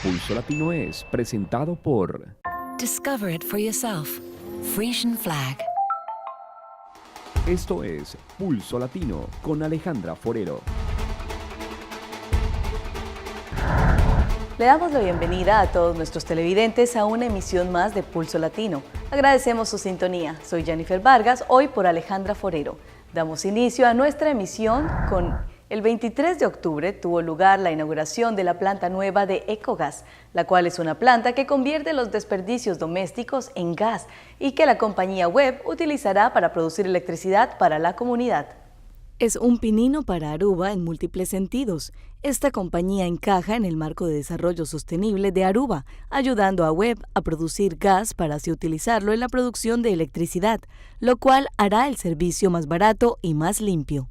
Pulso Latino es presentado por Discover it for yourself. Frisian Flag. Esto es Pulso Latino con Alejandra Forero. Le damos la bienvenida a todos nuestros televidentes a una emisión más de Pulso Latino. Agradecemos su sintonía. Soy Jennifer Vargas, hoy por Alejandra Forero. Damos inicio a nuestra emisión con el 23 de octubre tuvo lugar la inauguración de la planta nueva de Ecogas, la cual es una planta que convierte los desperdicios domésticos en gas y que la compañía Webb utilizará para producir electricidad para la comunidad. Es un pepino para Aruba en múltiples sentidos. Esta compañía encaja en el marco de desarrollo sostenible de Aruba, ayudando a Webb a producir gas para así utilizarlo en la producción de electricidad, lo cual hará el servicio más barato y más limpio.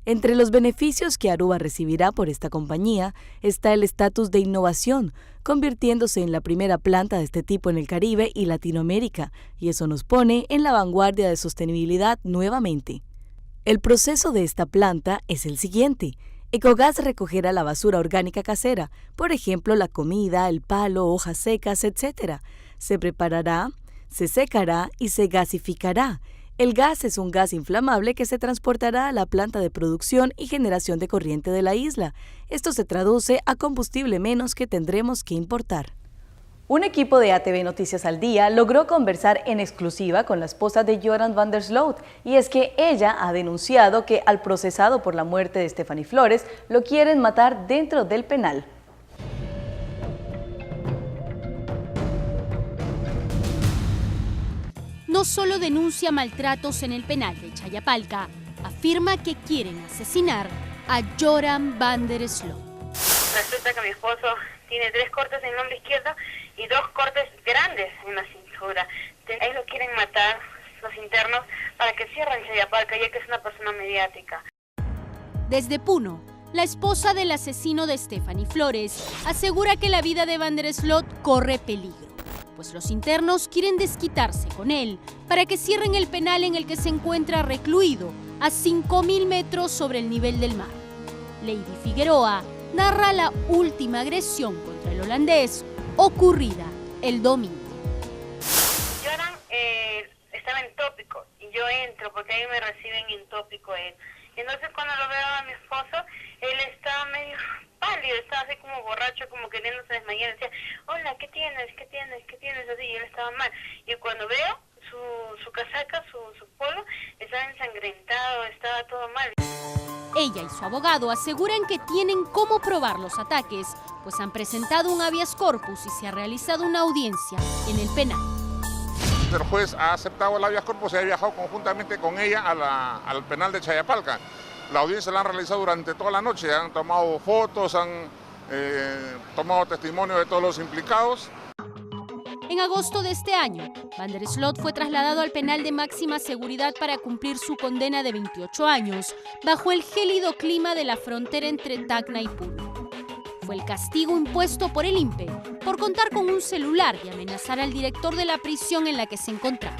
Entre los beneficios que Aruba recibirá por esta compañía está el estatus de innovación, convirtiéndose en la primera planta de este tipo en el Caribe y Latinoamérica, y eso nos pone en la vanguardia de sostenibilidad nuevamente. El proceso de esta planta es el siguiente. Ecogas recogerá la basura orgánica casera, por ejemplo la comida, el palo, hojas secas, etc. Se preparará, se secará y se gasificará. El gas es un gas inflamable que se transportará a la planta de producción y generación de corriente de la isla. Esto se traduce a combustible menos que tendremos que importar. Un equipo de ATV Noticias al Día logró conversar en exclusiva con la esposa de Joran van der Sloot, y es que ella ha denunciado que al procesado por la muerte de Stephanie Flores lo quieren matar dentro del penal. No solo denuncia maltratos en el penal de Chayapalca, afirma que quieren asesinar a Joran van der Sloot. Resulta que mi esposo tiene 3 cortes en el hombro izquierdo y 2 cortes grandes en la cintura. Ahí lo quieren matar los internos para que cierren Chayapalca, ya que es una persona mediática. Desde Puno, la esposa del asesino de Stephanie Flores asegura que la vida de van der Sloot corre peligro, pues los internos quieren desquitarse con él para que cierren el penal en el que se encuentra recluido a 5.000 metros sobre el nivel del mar. Lady Figueroa narra la última agresión contra el holandés ocurrida el domingo. Joran estaba en Tópico y yo entro porque ahí me reciben en Tópico él. Entonces cuando lo veo a mi esposo, él estaba medio pálido, estaba así como borracho, como queriéndose desmayar. Decía, hola, ¿qué tienes? ¿Qué tienes? ¿Qué tienes? Así, y él estaba mal. Y cuando veo su casaca, su polo, estaba ensangrentado, estaba todo mal. Ella y su abogado aseguran que tienen cómo probar los ataques, pues han presentado un habeas corpus y se ha realizado una audiencia en el penal. El juez ha aceptado el habeas corpus y ha viajado conjuntamente con ella al penal de Chayapalca. La audiencia la han realizado durante toda la noche, han tomado fotos, han tomado testimonio de todos los implicados. En agosto de este año, van der Sloot fue trasladado al penal de máxima seguridad para cumplir su condena de 28 años bajo el gélido clima de la frontera entre Tacna y Puno. Fue el castigo impuesto por el INPE por contar con un celular y amenazar al director de la prisión en la que se encontraba.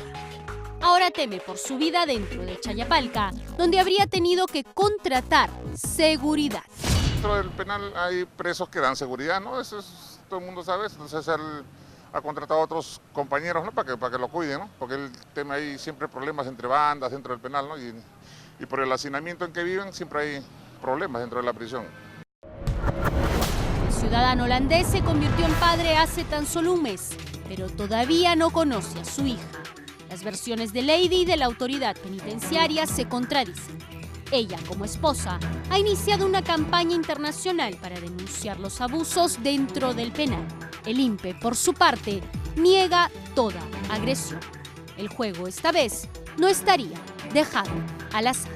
Ahora teme por su vida dentro de Chayapalca, donde habría tenido que contratar seguridad. Dentro del penal hay presos que dan seguridad, ¿no? Eso todo el mundo sabe. Entonces él ha contratado a otros compañeros, ¿no? para que lo cuiden, ¿no? Porque el tema hay siempre problemas entre bandas dentro del penal, ¿no? Y por el hacinamiento en que viven siempre hay problemas dentro de la prisión. El ciudadano holandés se convirtió en padre hace tan solo un mes, pero todavía no conoce a su hija. Las versiones de Lady y de la autoridad penitenciaria se contradicen. Ella, como esposa, ha iniciado una campaña internacional para denunciar los abusos dentro del penal. El INPE, por su parte, niega toda agresión. El juego, esta vez, no estaría dejado al azar.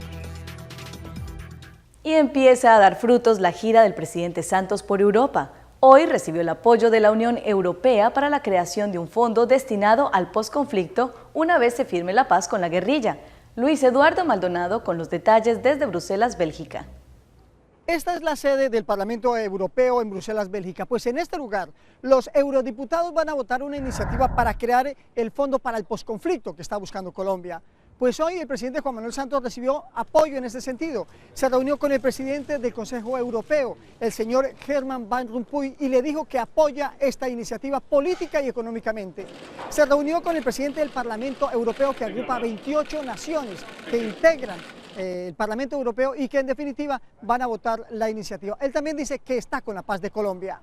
Y empieza a dar frutos la gira del presidente Santos por Europa. Hoy recibió el apoyo de la Unión Europea para la creación de un fondo destinado al posconflicto una vez se firme la paz con la guerrilla. Luis Eduardo Maldonado con los detalles desde Bruselas, Bélgica. Esta es la sede del Parlamento Europeo en Bruselas, Bélgica. Pues en este lugar, los eurodiputados van a votar una iniciativa para crear el Fondo para el Posconflicto que está buscando Colombia. Pues hoy el presidente Juan Manuel Santos recibió apoyo en este sentido. Se reunió con el presidente del Consejo Europeo, el señor Herman Van Rompuy, y le dijo que apoya esta iniciativa política y económicamente. Se reunió con el presidente del Parlamento Europeo, que agrupa 28 naciones que integran el Parlamento Europeo y que en definitiva van a votar la iniciativa. Él también dice que está con la paz de Colombia.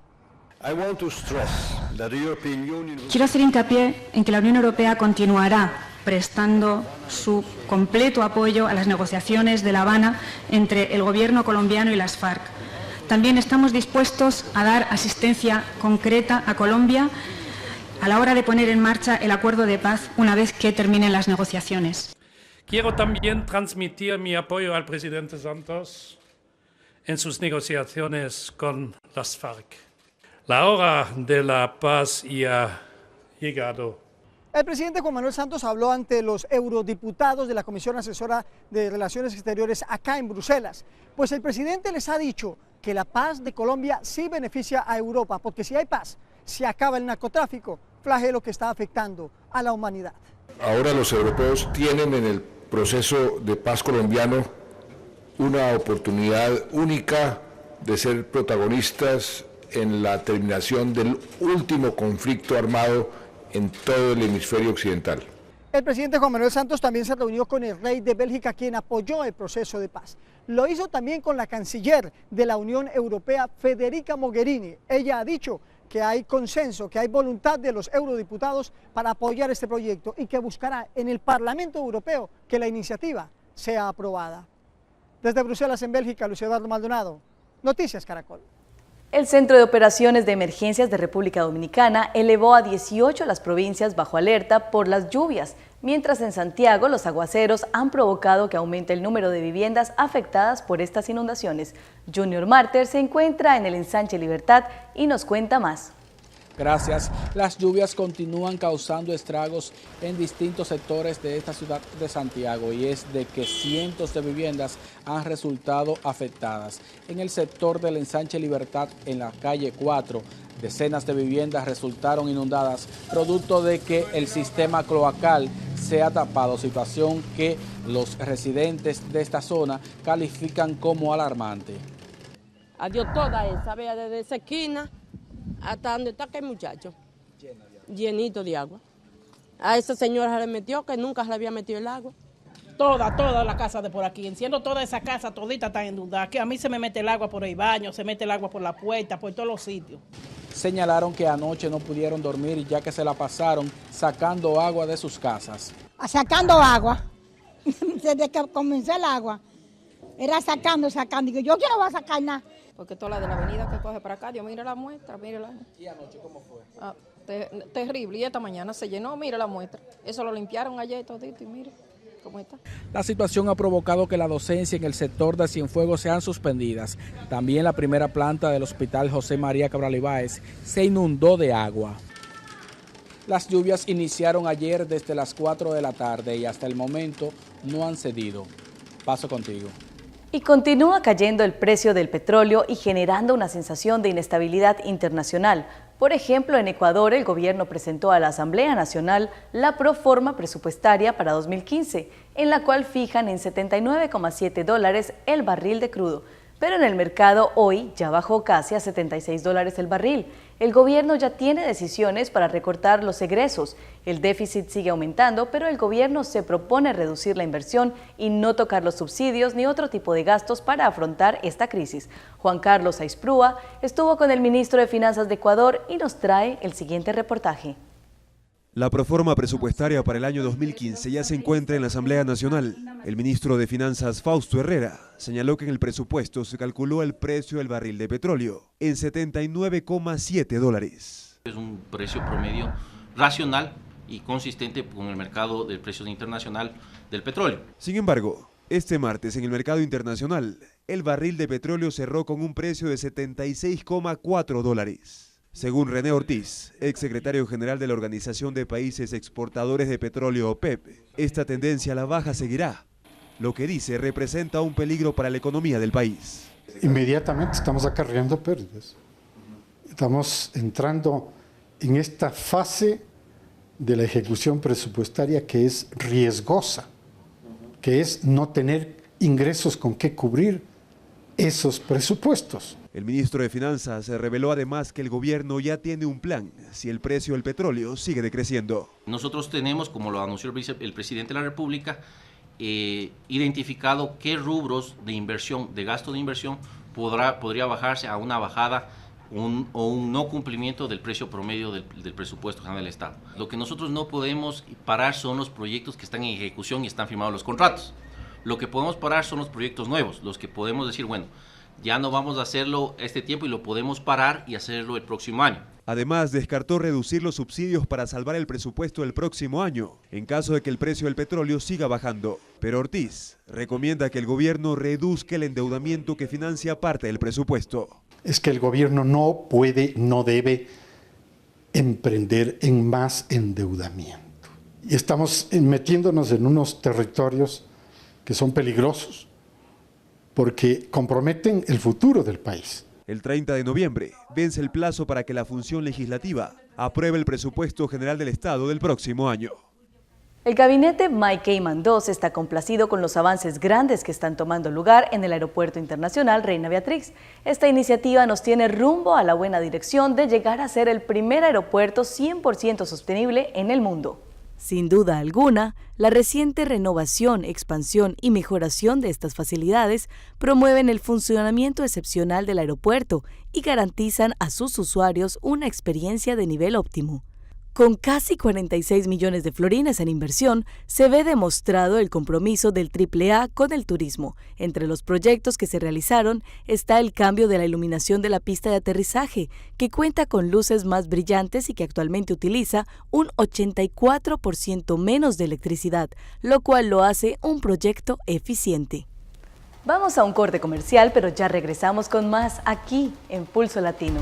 Quiero hacer hincapié en que la Unión Europea continuará prestando su completo apoyo a las negociaciones de La Habana entre el gobierno colombiano y las FARC. También estamos dispuestos a dar asistencia concreta a Colombia a la hora de poner en marcha el acuerdo de paz una vez que terminen las negociaciones. Quiero también transmitir mi apoyo al presidente Santos en sus negociaciones con las FARC. La hora de la paz ya ha llegado. El presidente Juan Manuel Santos habló ante los eurodiputados de la Comisión Asesora de Relaciones Exteriores acá en Bruselas. Pues el presidente les ha dicho que la paz de Colombia sí beneficia a Europa, porque si hay paz, se acaba el narcotráfico, flagelo que está afectando a la humanidad. Ahora los europeos tienen en el proceso de paz colombiano una oportunidad única de ser protagonistas en la terminación del último conflicto armado en todo el hemisferio occidental. El presidente Juan Manuel Santos también se reunió con el rey de Bélgica, quien apoyó el proceso de paz. Lo hizo también con la canciller de la Unión Europea, Federica Mogherini. Ella ha dicho que hay consenso, que hay voluntad de los eurodiputados para apoyar este proyecto y que buscará en el Parlamento Europeo que la iniciativa sea aprobada. Desde Bruselas, en Bélgica, Luis Eduardo Maldonado, Noticias Caracol. El Centro de Operaciones de Emergencias de República Dominicana elevó a 18 las provincias bajo alerta por las lluvias, mientras en Santiago los aguaceros han provocado que aumente el número de viviendas afectadas por estas inundaciones. Junior Marter se encuentra en el ensanche Libertad y nos cuenta más. Gracias. Las lluvias continúan causando estragos en distintos sectores de esta ciudad de Santiago y es de que cientos de viviendas han resultado afectadas. En el sector del ensanche Libertad, en la calle 4, decenas de viviendas resultaron inundadas, producto de que el sistema cloacal se ha tapado, situación que los residentes de esta zona califican como alarmante. Adiós toda esa, vea desde esa esquina hasta donde está aquel muchacho, llenito de agua. A esa señora se le metió que nunca se le había metido el agua. Toda la casa de por aquí, enciendo toda esa casa, todita está inundada, que a mí se me mete el agua por el baño, se mete el agua por la puerta, por todos los sitios. Señalaron que anoche no pudieron dormir ya que se la pasaron sacando agua de sus casas. Sacando agua, desde que comenzó el agua, era sacando, y yo no voy a sacar nada. Porque toda la de la avenida que coge para acá, Dios, mire la muestra, mírela. ¿Y anoche cómo fue? Terrible, y esta mañana se llenó, mire la muestra. Eso lo limpiaron ayer todito y mire cómo está. La situación ha provocado que la docencia en el sector de Cienfuegos sean suspendidas. También la primera planta del Hospital José María Cabral Ibáez se inundó de agua. Las lluvias iniciaron ayer desde las 4 de la tarde y hasta el momento no han cedido. Paso contigo. Y continúa cayendo el precio del petróleo y generando una sensación de inestabilidad internacional. Por ejemplo, en Ecuador el gobierno presentó a la Asamblea Nacional la proforma presupuestaria para 2015, en la cual fijan en $79,7 el barril de crudo. Pero en el mercado hoy ya bajó casi a $76 el barril. El gobierno ya tiene decisiones para recortar los egresos. El déficit sigue aumentando, pero el gobierno se propone reducir la inversión y no tocar los subsidios ni otro tipo de gastos para afrontar esta crisis. Juan Carlos Aisprúa estuvo con el ministro de Finanzas de Ecuador y nos trae el siguiente reportaje. La proforma presupuestaria para el año 2015 ya se encuentra en la Asamblea Nacional. El ministro de Finanzas, Fausto Herrera, señaló que en el presupuesto se calculó el precio del barril de petróleo en $79,7. Es un precio promedio racional y consistente con el mercado del precio internacional del petróleo. Sin embargo, este martes en el mercado internacional, el barril de petróleo cerró con un precio de $76,4. Según René Ortiz, exsecretario general de la Organización de Países Exportadores de Petróleo OPEP, esta tendencia a la baja seguirá, lo que dice representa un peligro para la economía del país. Inmediatamente estamos acarreando pérdidas. Estamos entrando en esta fase de la ejecución presupuestaria que es riesgosa, que es no tener ingresos con qué cubrir esos presupuestos. El ministro de Finanzas reveló además que el gobierno ya tiene un plan si el precio del petróleo sigue decreciendo. Nosotros tenemos, como lo anunció el presidente de la República, identificado qué rubros de inversión, de gasto de inversión, podría bajarse a una bajada o un no cumplimiento del precio promedio del presupuesto general del Estado. Lo que nosotros no podemos parar son los proyectos que están en ejecución y están firmados los contratos. Lo que podemos parar son los proyectos nuevos, los que podemos decir, bueno, ya no vamos a hacerlo este tiempo y lo podemos parar y hacerlo el próximo año. Además, descartó reducir los subsidios para salvar el presupuesto del próximo año, en caso de que el precio del petróleo siga bajando. Pero Ortiz recomienda que el gobierno reduzca el endeudamiento que financia parte del presupuesto. Es que el gobierno no puede, no debe emprender en más endeudamiento. Y estamos metiéndonos en unos territorios que son peligrosos, porque comprometen el futuro del país. El 30 de noviembre vence el plazo para que la función legislativa apruebe el presupuesto general del Estado del próximo año. El gabinete Mike Cayman II está complacido con los avances grandes que están tomando lugar en el Aeropuerto Internacional Reina Beatriz. Esta iniciativa nos tiene rumbo a la buena dirección de llegar a ser el primer aeropuerto 100% sostenible en el mundo. Sin duda alguna, la reciente renovación, expansión y mejoración de estas facilidades promueven el funcionamiento excepcional del aeropuerto y garantizan a sus usuarios una experiencia de nivel óptimo. Con casi 46 millones de florines en inversión, se ve demostrado el compromiso del AAA con el turismo. Entre los proyectos que se realizaron está el cambio de la iluminación de la pista de aterrizaje, que cuenta con luces más brillantes y que actualmente utiliza un 84% menos de electricidad, lo cual lo hace un proyecto eficiente. Vamos a un corte comercial, pero ya regresamos con más aquí en Pulso Latino.